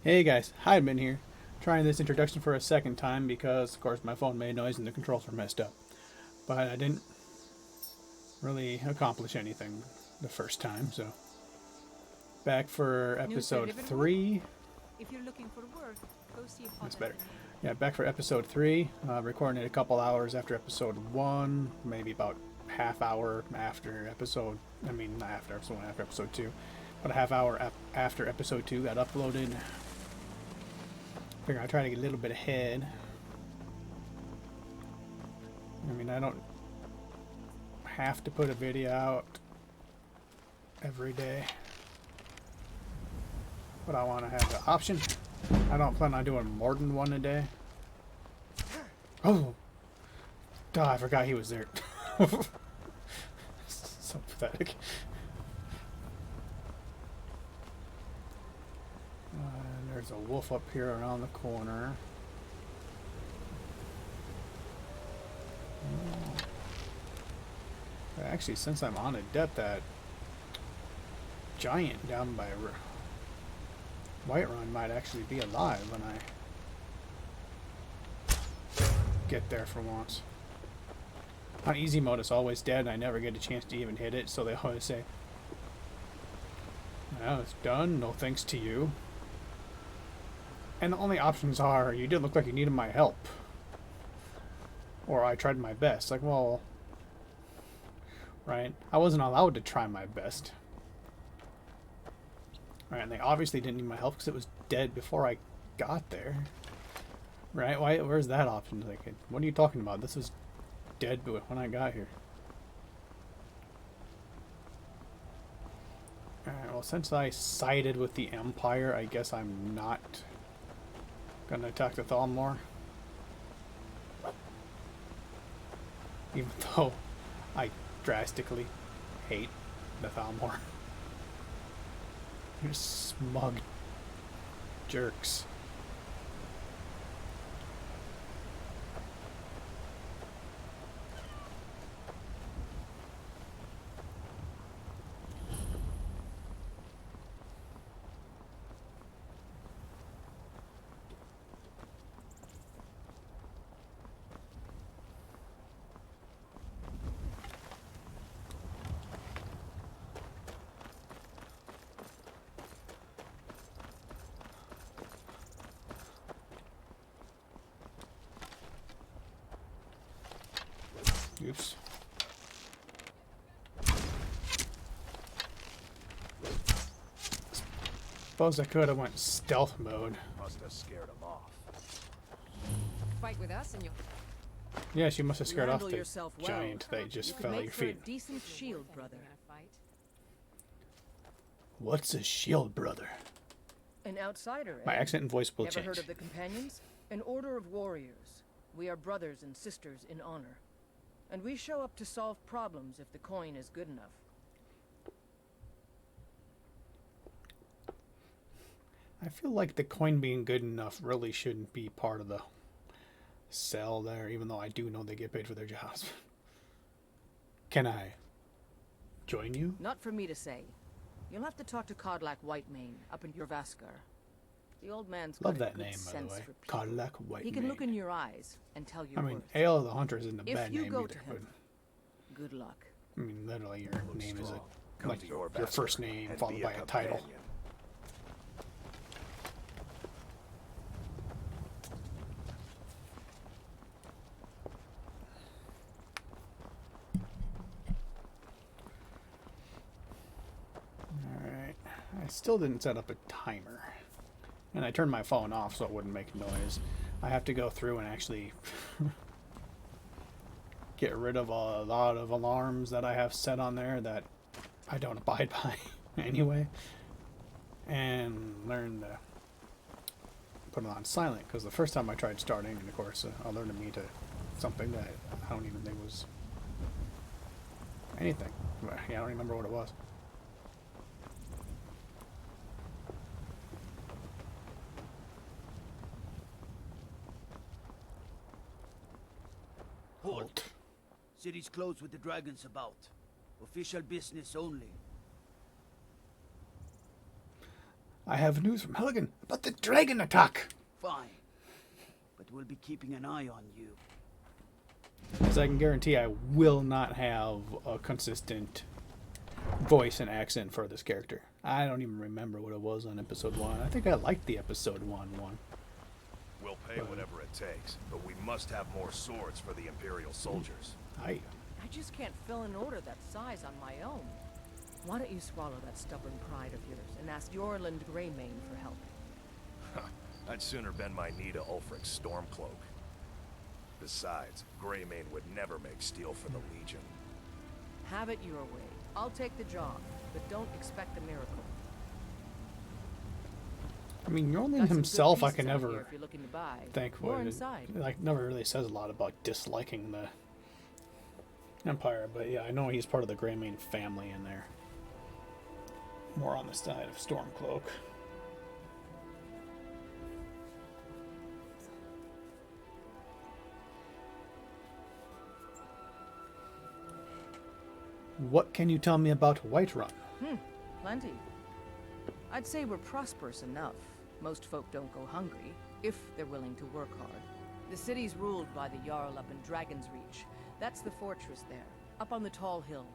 Hey guys, Hydeman here, trying this introduction for a second time because, of course, my phone made noise and the controls were messed up. But I didn't really accomplish anything the first time, so back for episode 3. If you're looking for work, go see That's better. Yeah, back for episode 3. Recording it a couple hours after episode 1, maybe about half hour after episode. I mean, not after episode 1, after episode 2, but a half hour after episode 2 got uploaded. Figure I'll try to get a little bit ahead. I mean, I don't have to put a video out every day, but I want to have the option. I don't plan on doing more than one a day. Oh! Duh, I forgot he was there. So pathetic. There's a wolf up here around the corner. Actually, since I'm on a depth, that giant down by Whiterun might actually be alive when I get there for once. On easy mode, it's always dead, and I never get a chance to even hit it, so they always say, "Well, it's done, no thanks to you." And the only options are, you did look like you needed my help. Or I tried my best. Like, well, right? I wasn't allowed to try my best. Right, and they obviously didn't need my help because it was dead before I got there. Right? Why? Where's that option? Like, what are you talking about? This was dead when I got here. Alright, well, since I sided with the Empire, I guess I'm not gonna attack the Thalmor. Even though I drastically hate the Thalmor. You're smug jerks. Oops. Suppose I could have went stealth mode. Must have scared him off. Fight with us and you'll Yeah, she must have scared off handle the yourself well. giant that just You could fell at make your for a feet. decent shield, brother. What's a shield, brother? An outsider, My eh? accent and voice will Never change. heard of the Companions? An order of warriors. We are brothers and sisters in honor. And we show up to solve problems if the coin is good enough. I feel like the coin being good enough really shouldn't be part of the sell there, even though I do know they get paid for their jobs. Can I join you? Not for me to say. You'll have to talk to Codlac Whitemane up in Jorvaskar. The old man's Love got a that good name, by the sense way. for people. Cadillac White. He can look in your eyes and tell your I mean, worth. Ale of the Hunter isn't a If bad you name go either, to but him, good luck. I mean, literally, your name is Come like to your Jorvaskar first name and followed be by a title. companion. Alright. I still didn't set up a timer. And I turned my phone off so it wouldn't make noise. I have to go through and actually get rid of a lot of alarms that I have set on there that I don't abide by anyway. And learn to put it on silent, because the first time I tried starting, and of course, alerted me to something that I don't even think was anything. Yeah, I don't remember what it was. Halt. City's closed with the dragons about. Official business only. I have news from Helgen about the dragon attack. Fine. But we'll be keeping an eye on you. Because I can guarantee I will not have a consistent voice and accent for this character. I don't even remember what it was on episode 1. I think I liked the episode 1 one. We'll pay whatever it takes, but we must have more swords for the Imperial soldiers. I just can't fill an order that size on my own. Why don't you swallow that stubborn pride of yours and ask Yorland Greymane for help? I'd sooner bend my knee to Ulfric's Stormcloak. Besides, Greymane would never make steel for the Legion. Have it your way. I'll take the job, but don't expect a miracle. I mean, Yorland Got some good himself, I pieces can out never here if you're looking to buy. thank More for it. inside. Like, never really says a lot about disliking the Empire, but yeah, I know he's part of the Greymane family in there. More on the side of Stormcloak. What can you tell me about Whiterun? Plenty. I'd say we're prosperous enough. Most folk don't go hungry, if they're willing to work hard. The city's ruled by the Jarl up in Dragon's Reach. That's the fortress there, up on the tall hill.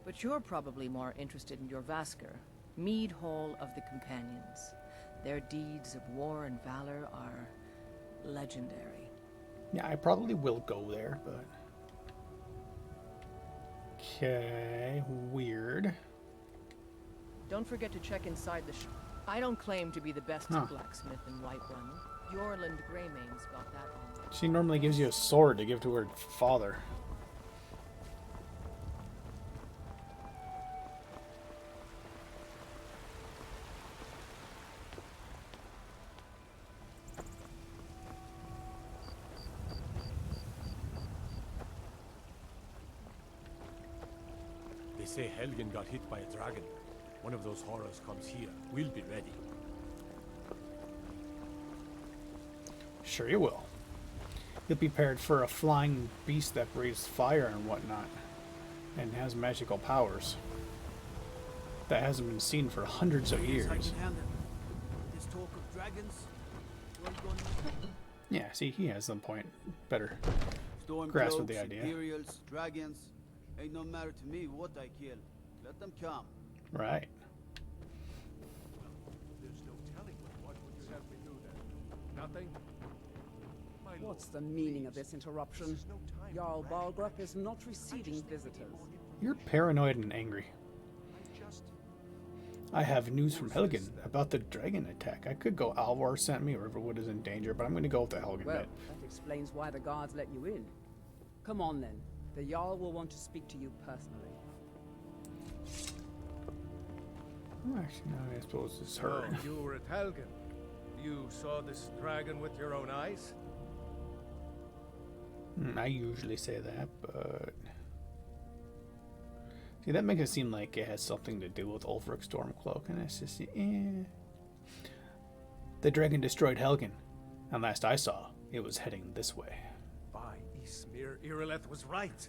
But you're probably more interested in your Vasker, Mead Hall of the Companions. Their deeds of war and valor are legendary. Yeah, I probably will go there, but... Okay, weird. Don't forget to check inside the shop. I don't claim to be the best blacksmith in Whiterun. Yorland Greymane's got that on. She normally gives you a sword to give to her father. They say Helgen got hit by a dragon. One of those horrors comes here. We'll be ready. Sure you will. You'll be prepared for a flying beast that breathes fire and whatnot, and has magical powers that hasn't been seen for hundreds of years. This talk of dragons, well gone. Yeah, see, he has some point. Better grasp of the Stormcloaks, idea. Imperials, dragons, ain't no matter to me what I kill. Let them come. Right. There's no telling what would you have me do then? Nothing? My lord, What's the meaning of this interruption? there's no time Jarl for rationing. Balgrup is not receiving visitors. You're paranoid and angry. I have news from Helgen about the dragon attack. I could go Alvar sent me, Riverwood is in danger, but I'm going to go with the Helgen Well, bit. that explains why the guards let you in. Come on then. The Jarl will want to speak to you personally. Well, actually, no, I suppose it's her. Oh, you were at Helgen. You saw this dragon with your own eyes? I usually say that, but... See, that makes it seem like it has something to do with Ulfric Stormcloak, and it's just, The dragon destroyed Helgen, and last I saw, it was heading this way. By Ysmir, Irileth was right.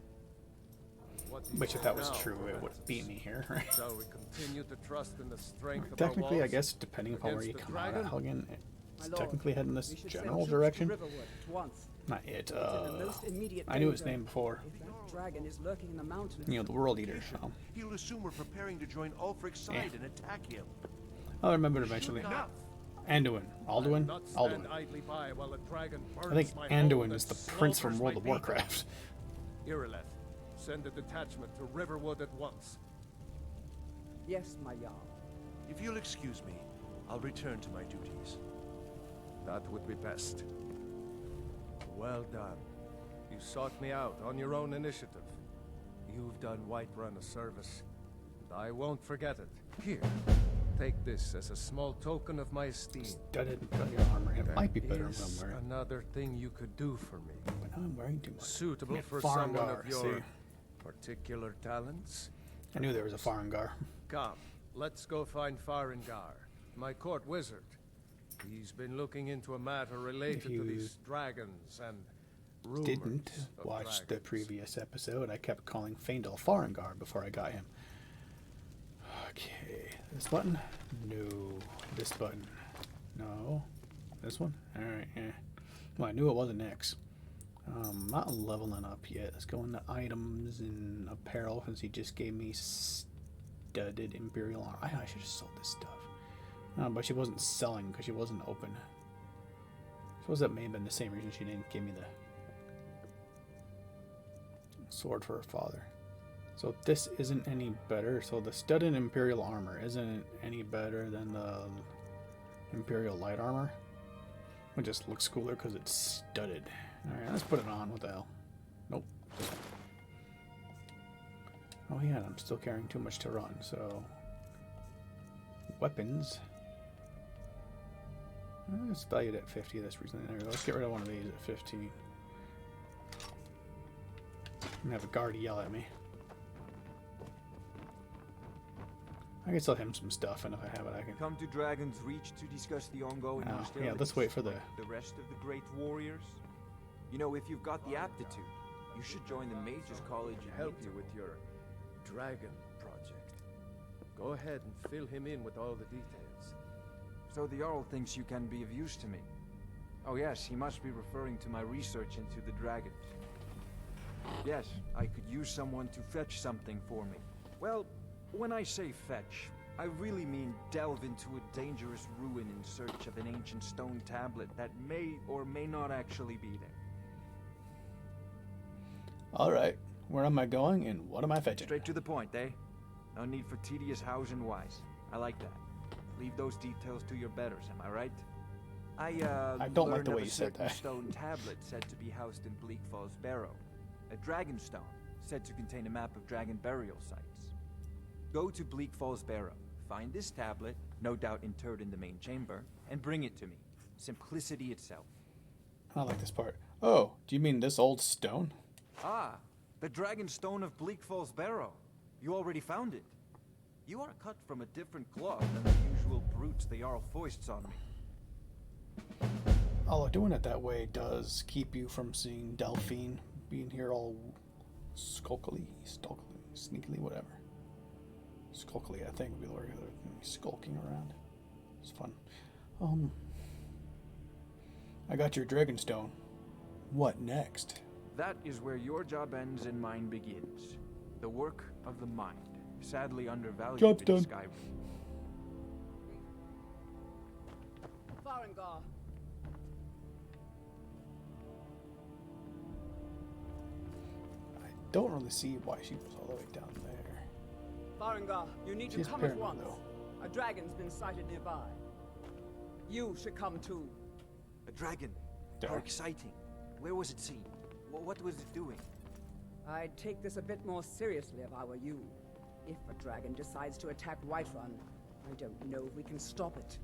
What do you Which, if say that was now, true, it would Francis? beat me here. Shall we continue to trust in the strength of Technically, our I walls? guess, depending upon where you against the come out of dragon? Helgen, My it's lord, technically heading this we should send general troops to direction. Riverwood at once. Not it, It's in the most immediate I knew his danger. name before. If that dragon is lurking in the mountains. You know, the World Eater. So. He'll assume we're preparing to join Ulfric's side and attack him. I'll remember it eventually. Anduin. Alduin? Not stand Alduin. idly by while a dragon burns I think my Anduin home is the and prince from slaughters World my of people. Warcraft. Irileth, send a detachment to Riverwood at once. Yes, my Jarl. If you'll excuse me, I'll return to my duties. That would be best. Well done. You sought me out on your own initiative. You've done Whiterun a service, and I won't forget it. Here, take this as a small token of my esteem. Studded your armor. It might be better Is if I'm wearing. another thing you could do for me, But now I'm wearing too much. suitable Yeah, for someone Farengar, of your see. particular talents? I knew there was a Farengar. Come, let's go find Farengar, my court wizard. He's been looking into a matter related to you these dragons and rumors Didn't of watch the dragons. previous episode. I kept calling Faendal Farengar before I got him. Okay, this button. No. This button. No. This one? Alright, yeah. Well, I knew it wasn't X. Not leveling up yet. Let's go into items and apparel since he just gave me studded Imperial armor. I should have sold this stuff. But she wasn't selling because she wasn't open. I suppose that may have been the same reason she didn't give me the sword for her father. So this isn't any better. So the studded Imperial armor isn't any better than the Imperial light armor. It just looks cooler because it's studded. Alright, let's put it on. What the hell? Nope. Oh yeah, I'm still carrying too much to run, so... Weapons. It's valued at 50 this reason. There we go. Let's get rid of one of these at 15. And have a guard yell at me. I can sell him some stuff, and if I have it, I can... Come to Dragon's Reach to discuss the ongoing hostilities. Yeah, let's wait for the rest of the great warriors. You know, if you've got the aptitude, you should join the Mages College To and help you with your dragon project. Go ahead and fill him in with all the details. So the Jarl thinks you can be of use to me. Oh yes, he must be referring to my research into the dragons. Yes, I could use someone to fetch something for me. Well, when I say fetch, I really mean delve into a dangerous ruin in search of an ancient stone tablet that may or may not actually be there. Alright, where am I going and what am I fetching? Straight to the point, eh? No need for tedious hows and whys. I like that. Leave those details to your betters, am I right? I don't like learned the of way a you said certain that. stone tablet said to be housed in Bleak Falls Barrow. A dragon stone, said to contain a map of dragon burial sites. Go to Bleak Falls Barrow, find this tablet, no doubt interred in the main chamber, and bring it to me. Simplicity itself. I like this part. Oh, do you mean this old stone? Ah, the dragon stone of Bleak Falls Barrow. You already found it. You are cut from a different cloth than the usual brutes the Jarl foists on me. Although doing it that way does keep you from seeing Delphine being here all skulkily, sneakily, whatever. Skulkily, I think, would be the word. Skulking around. It's fun. I got your Dragonstone. What next? That is where your job ends and mine begins. The work of the mind. Sadly undervalued Job's in done. Skyrim. Farengar. I don't really see why she was all the way down there. Farengar, you need She's to come at paranoid, once. though. A dragon's been sighted nearby. You should come too. A dragon. There. How exciting. Where was it seen? What was it doing? I'd take this a bit more seriously if I were you. If a dragon decides to attack Whiterun, I don't know if we can stop it.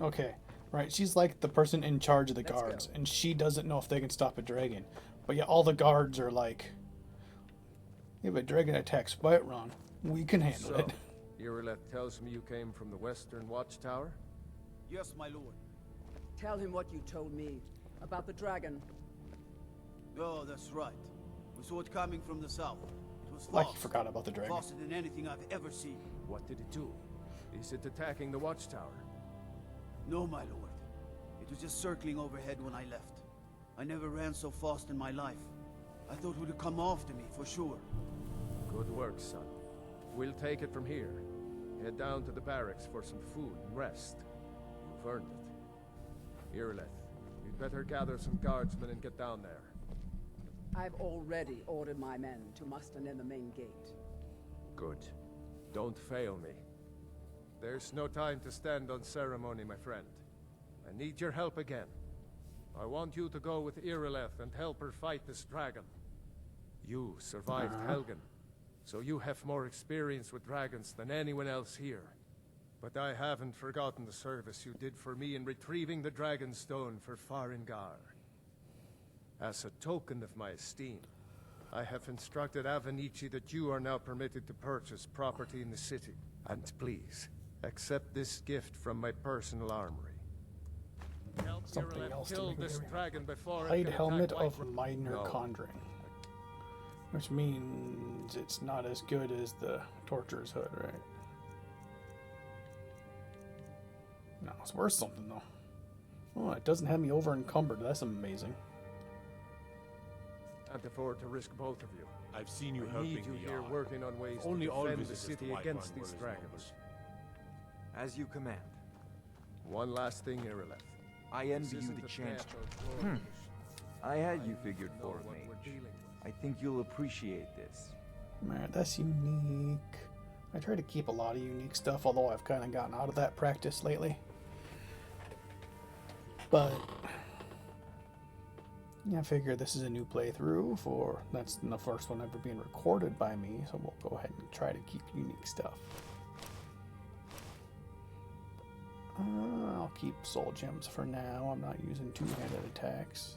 Okay, right. She's like the person in charge of the Let's guards, go. and she doesn't know if they can stop a dragon. But yeah, all the guards are like, if a dragon attacks Whiterun, we can handle So, it. Irileth tells me you came from the Western Watchtower? Yes, my lord. Tell him what you told me about the dragon. Oh, that's right. We saw it coming from the south. It was Like you fast. forgot about the dragon. Faster than anything I've ever seen. What did it do? Is it attacking the Watchtower? No, my lord. It was just circling overhead when I left. I never ran so fast in my life. I thought it would come after me, for sure. Good work, son. We'll take it from here. Head down to the barracks for some food and rest. You've earned it. Irileth, you'd better gather some guardsmen and get down there. I've already ordered my men to muster near the main gate. Good. Don't fail me. There's no time to stand on ceremony, my friend. I need your help again. I want you to go with Irileth and help her fight this dragon. You survived Helgen, so you have more experience with dragons than anyone else here. But I haven't forgotten the service you did for me in retrieving the Dragon Stone for Farengar. As a token of my esteem, I have instructed Avenici that you are now permitted to purchase property in the city. And please, accept this gift from my personal armory. Help Something Irileth else to kill make me this worry. dragon before it Hide can helmet attack of Whiterun. minor No. conjuring. Which means it's not as good as the torturer's hood, right? It's worth something, though. Oh, it doesn't have me over encumbered. That's amazing. Can't afford to risk both of you. I've seen you I helping need you the here Yard. working on ways Only to all defend the visitors to city Whiterun against were these as dragons. normal. As you command. One last thing, Irileth. I envy you the chance. I had you figured for it, mage. I think you'll appreciate this. Man, that's unique. I try to keep a lot of unique stuff, although I've kind of gotten out of that practice lately. But yeah, I figure this is a new playthrough for that's the first one ever being recorded by me, so we'll go ahead and try to keep unique stuff. I'll keep soul gems for now. I'm not using two-handed attacks.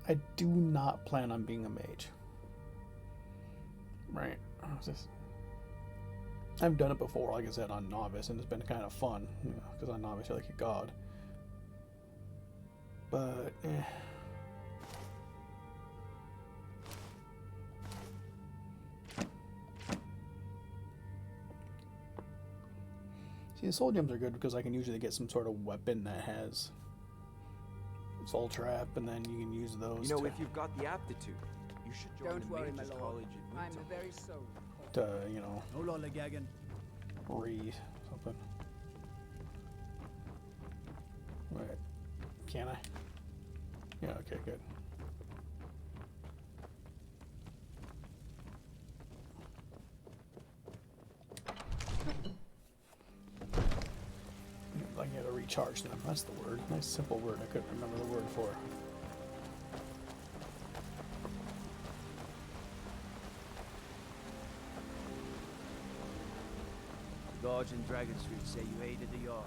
I do not plan on being a mage. Right. I've done it before, like I said, on Novice, and it's been kind of fun, you know, because on Novice you're like a god. But, See, the soul gems are good because I can usually get some sort of weapon that has soul trap, and then you can use those You know, if you've got the aptitude, you should join Don't the worry, my Mages lord. College in I'm Winter. the very soul. to, you know, No lollygagging. read something. Wait, can I? Yeah, okay, good. I gotta recharge them. That's the word. Nice simple word. I couldn't remember the word for. The guards in Dragon Street say you aided the Yard.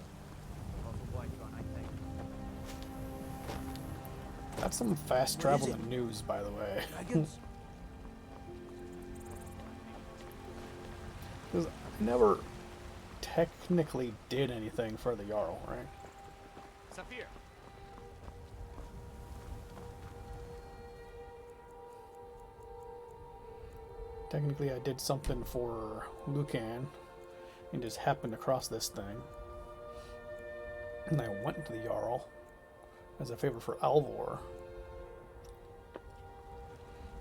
Off of Whiterun, I think. That's some fast What travel is in news, by the way. Dragons? Because I never technically did anything for the Jarl, right? Saphir. Technically, I did something for Lucan and just happened across this thing. And I went to the Jarl as a favor for Alvor.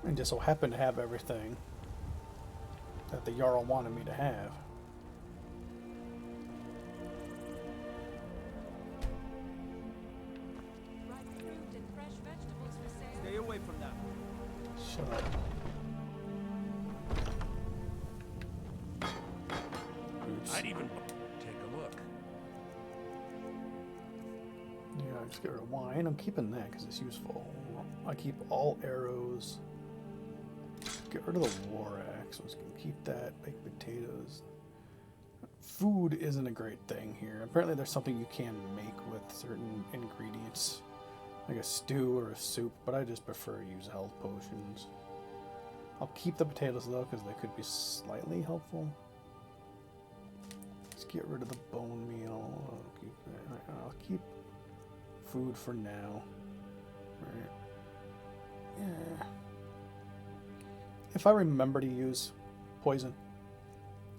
And just so happened to have everything that the Jarl wanted me to have. Ripe fruit and fresh vegetables for sale. Stay away from that. Shut up. Oops. I'd even take a look. Yeah, just get rid of wine. I'm keeping that because it's useful. I keep all arrows. Get rid of the war axe. Let's keep that. Baked potatoes. Food isn't a great thing here. Apparently there's something you can make with certain ingredients. Like a stew or a soup, but I just prefer to use health potions. I'll keep the potatoes though, because they could be slightly helpful. Let's get rid of the bone meal. I'll keep that. I'll keep food for now. Right. Yeah. If I remember to use poison,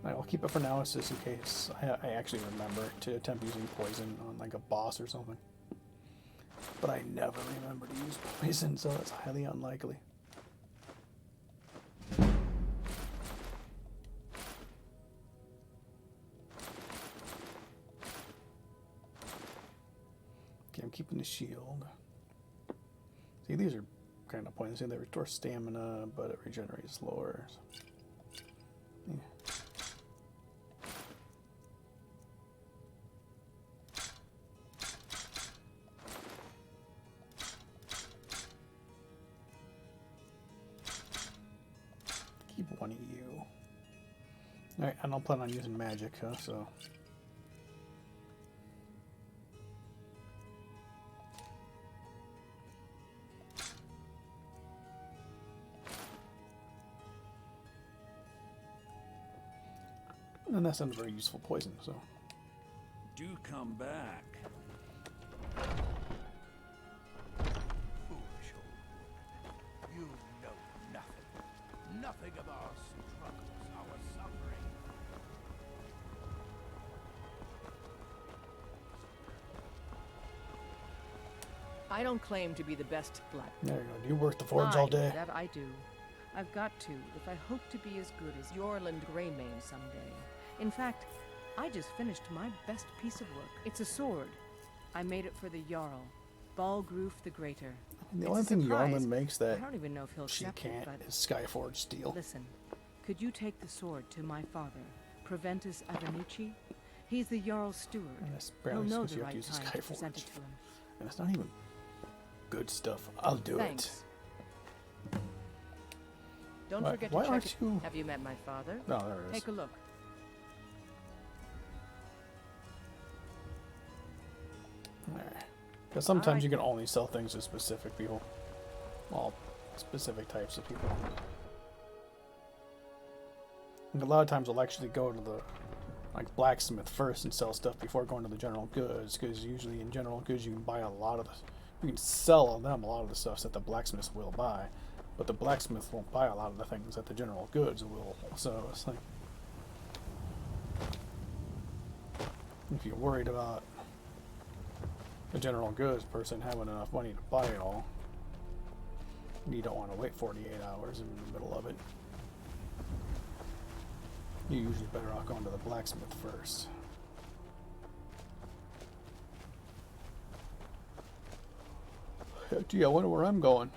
I'll keep it for now, it's just in case I actually remember to attempt using poison on like a boss or something. But I never remember to use poison, so it's highly unlikely. Okay, I'm keeping the shield. See, these are kind of pointless. They restore stamina, but it regenerates slower. So. Yeah. Keep one of you. Alright, I don't plan on using magic, huh? So. And that's not a very useful poison, so. Do come back. Foolish old. You know nothing. Nothing of our struggles, our suffering. I don't claim to be the best black. There you go. Do you work the forge all day? That I do. I've got to, if I hope to be as good as Yorland Greymane someday. In fact, I just finished my best piece of work. It's a sword. I made it for the Jarl, Balgroof the Greater. The It's only a thing surprise. Yorland makes I that don't even know if he'll she accept can't it, but is Skyforge steel. listen. Could you take the sword to my father, Proventus Avenucci? He's the Jarl's steward. And that's He'll apparently know because the you have to right use a time to present it Skyforge. to him. And it's not even good stuff. I'll do Thanks. Don't Why- forget why to check aren't it. you- Have you met my father? it. No, there it is. Take a look. Because sometimes Alright. you can only sell things to specific people. Well, specific types of people. And a lot of times I'll actually go to the blacksmith first and sell stuff before going to the general goods, because usually in general goods you can buy a lot of the, you can sell them a lot of the stuff that the blacksmith will buy, but the blacksmith won't buy a lot of the things that the general goods will. So it's like, if you're worried about the general goods person having enough money to buy it all, you don't want to wait 48 hours in the middle of it. You're usually better off going to the blacksmith first. Gee, I wonder where I'm going.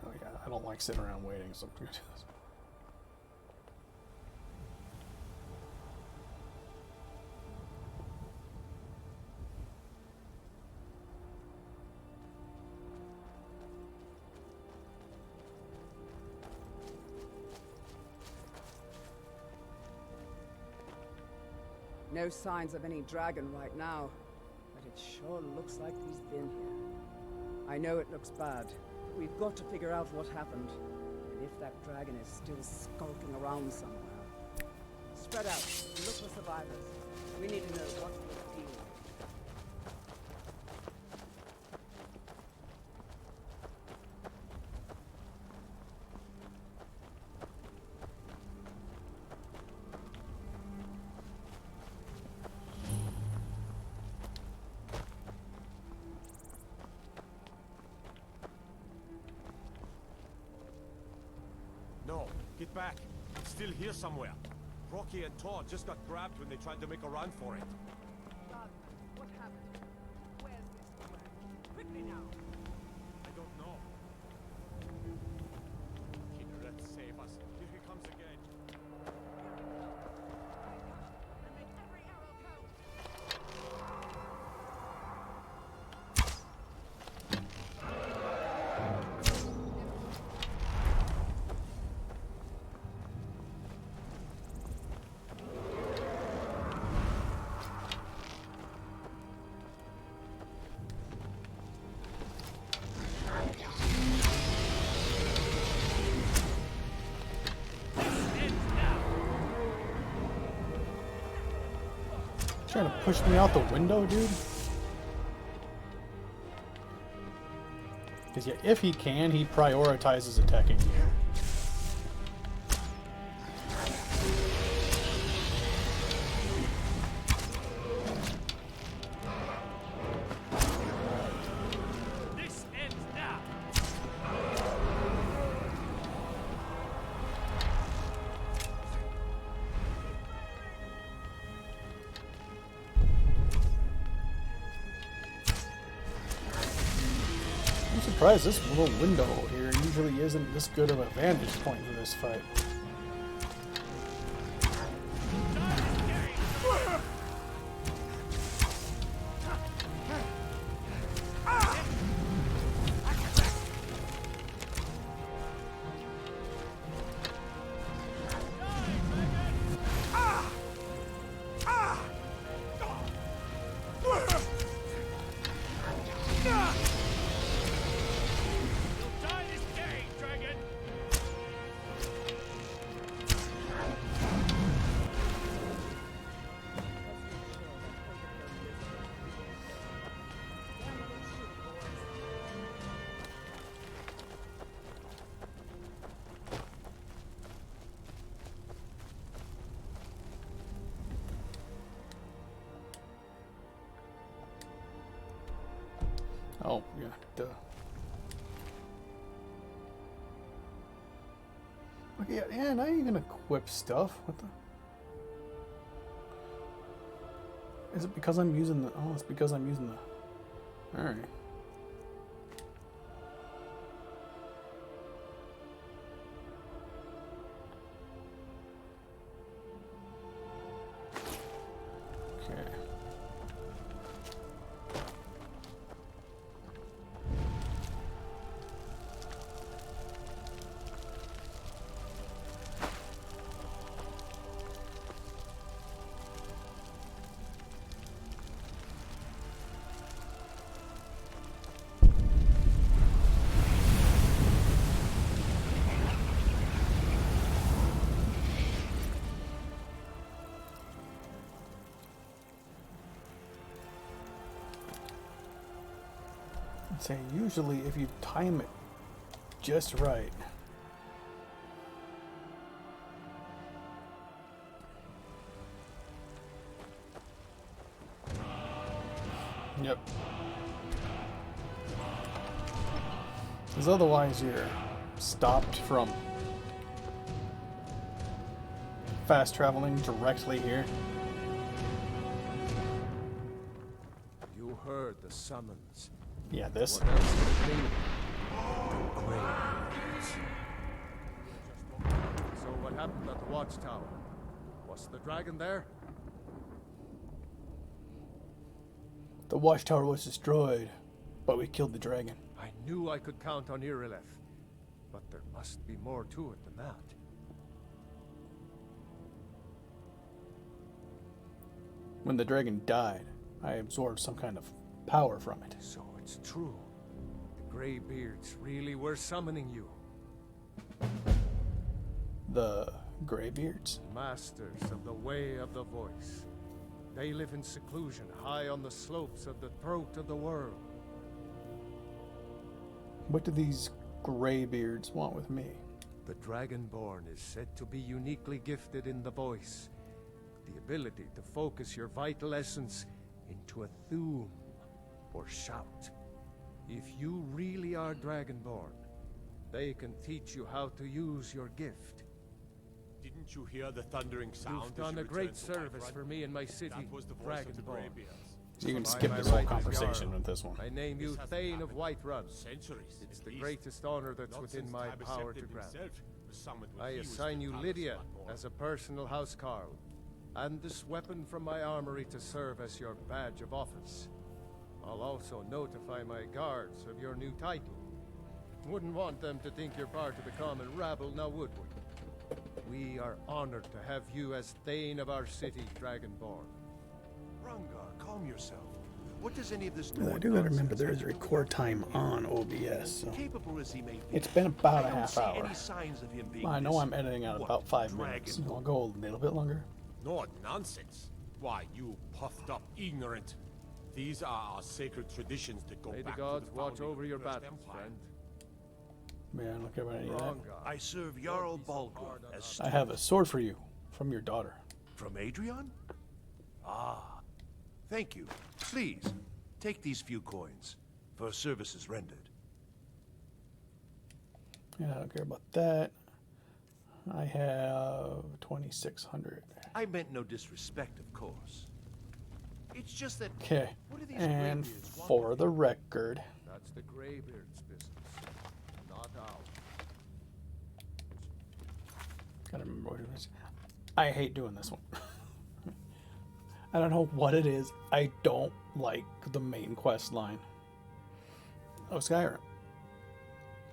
Oh yeah, I don't like sitting around waiting, so I'm gonna do this. No signs of any dragon right now, but it sure looks like he's been here. I know it looks bad, but we've got to figure out what happened, and if that dragon is still skulking around somewhere. Spread out and look for survivors. We need to know what we're dealing with. No, get back. It's still here somewhere. Rocky and Todd just got grabbed when they tried to make a run for it. What happened? Where's this dragon? Quickly now! I don't know. Kidret, save us. Here he comes again. And make every arrow count. Trying to push me out the window, dude? Because yeah, if he can, he prioritizes attacking you. This ends now. I'm surprised this little window here usually isn't this good of a vantage point for this fight. Oh, yeah, duh. Okay, yeah, now you can equip stuff. What the? Is it because I'm using the... Oh, it's because I'm using the... Alright. Okay. I'd say usually if you time it just right. Yep. Because otherwise you're stopped from fast traveling directly here. You heard the summons. Yeah, this. What else could it be? The Greybeards. So what happened at the watchtower? Was the dragon there? The watchtower was destroyed, but we killed the dragon. I knew I could count on Irileth, but there must be more to it than that. When the dragon died, I absorbed some kind of power from it. So it's true. The Greybeards really were summoning you. The Greybeards? Masters of the Way of the Voice. They live in seclusion high on the slopes of the throat of the world. What do these Greybeards want with me? The Dragonborn is said to be uniquely gifted in the voice. The ability to focus your vital essence into a thum or shout. If you really are Dragonborn, they can teach you how to use your gift. Didn't you hear the thundering sound? You've done a great service for me in my city, That was the voice of the Dragonborn. Greybeards. So you can By skip my this whole right as conversation Jarl, with this one. I name you This hasn't Thane of happened Whiterun. Centuries. It's at the least. greatest honor that's Not within since my Tiber power to Septim grant. himself was summoned when I he was assign you Tiber's Lydia Bloodborn. as a personal housecarl, and this weapon from my armory to serve as your badge of office. I'll also notify my guards of your new title. Wouldn't want them to think you're part of the common rabble, now would we? We are honored to have you as Thane of our city, Dragonborn. Rungar, calm yourself. What does any of this I do gotta remember there is a record time on OBS, so Capable as he may be, it's been about I a don't half see hour. any signs of him being I know this, I'm editing out what, about 5 minutes. dragon? I'll go a little bit longer. No nonsense. Why, you puffed up ignorant. These are our sacred traditions that go May the back gods to the watch founding over of your the First battles, Empire. friend. Man, I don't care about any of that. Wrong I serve Jarl Balgruuf as I have a sword for you from your daughter. from Adrian? Ah, thank you. Please, take these few coins for services rendered. Yeah, I don't care about that. I have 2,600. I meant no disrespect, of course. It's just that... Okay, What do these and Greybeards want for with the you? record, That's the Greybeard's business, not ours. gotta remember what it is. I hate doing this one. I don't know what it is. I don't like the main quest line of Skyrim.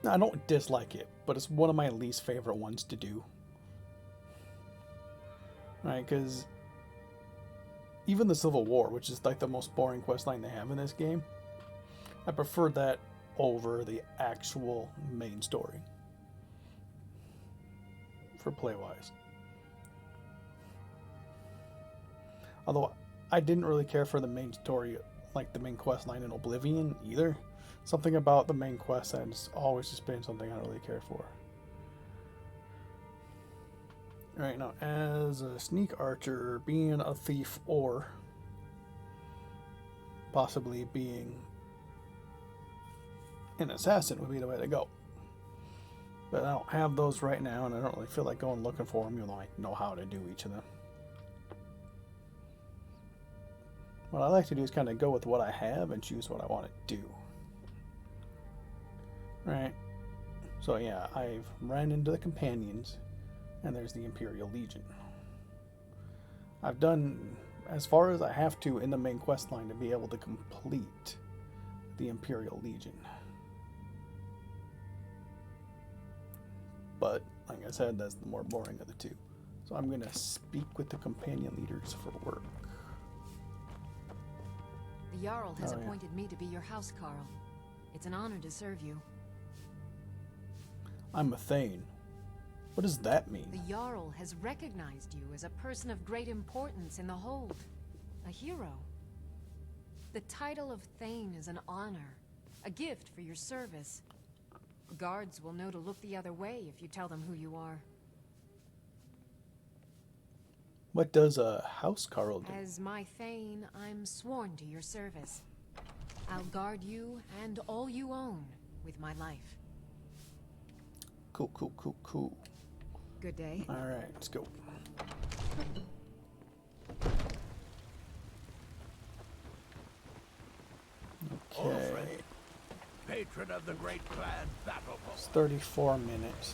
I don't dislike it, but it's one of my least favorite ones to do. Right, because even the Civil War, which is like the most boring quest line they have in this game, I prefer that over the actual main story for play-wise. Although I didn't really care for the main story, like the main quest line in Oblivion either. Something about the main quest has always just been something I don't really care for. Alright, now as a sneak archer, being a thief, or possibly being an assassin would be the way to go. But I don't have those right now, and I don't really feel like going looking for them, even though I know how to do each of them. What I like to do is kind of go with what I have and choose what I want to do. Right. So yeah, I've ran into the companions, and there's the Imperial Legion. I've done as far as I have to in the main quest line to be able to complete the Imperial Legion. But, like I said, that's the more boring of the two. So I'm going to speak with the companion leaders for work. The Jarl has Oh, yeah. appointed me to be your house Carl. It's an honor to serve you. I'm a Thane. What does that mean? The Jarl has recognized you as a person of great importance in the Hold. A hero. The title of Thane is an honor. A gift for your service. Guards will know to look the other way if you tell them who you are. What does a house Carl do? As my Thane, I'm sworn to your service. I'll guard you and all you own with my life. Cool, cool, cool, cool. Good day. Alright, let's go. Okay. Patron of the great clan battle. It's 34 minutes.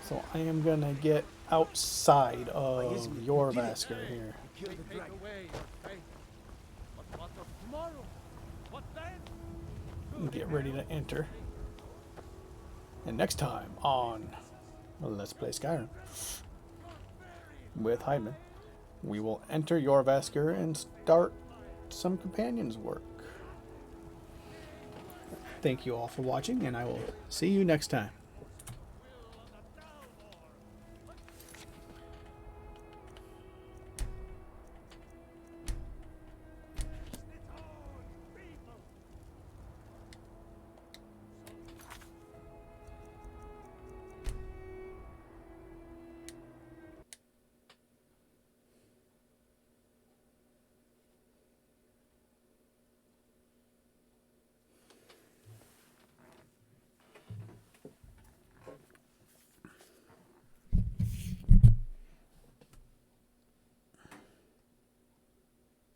So I am gonna get outside of Jorvaskr here. Kill the dragon. away your faith. But what of tomorrow? What then? And get ready to enter. And next time on Let's Play Skyrim with Hyman, we will enter Jorvaskr and start some companions work. Thank you all for watching, and I will see you next time.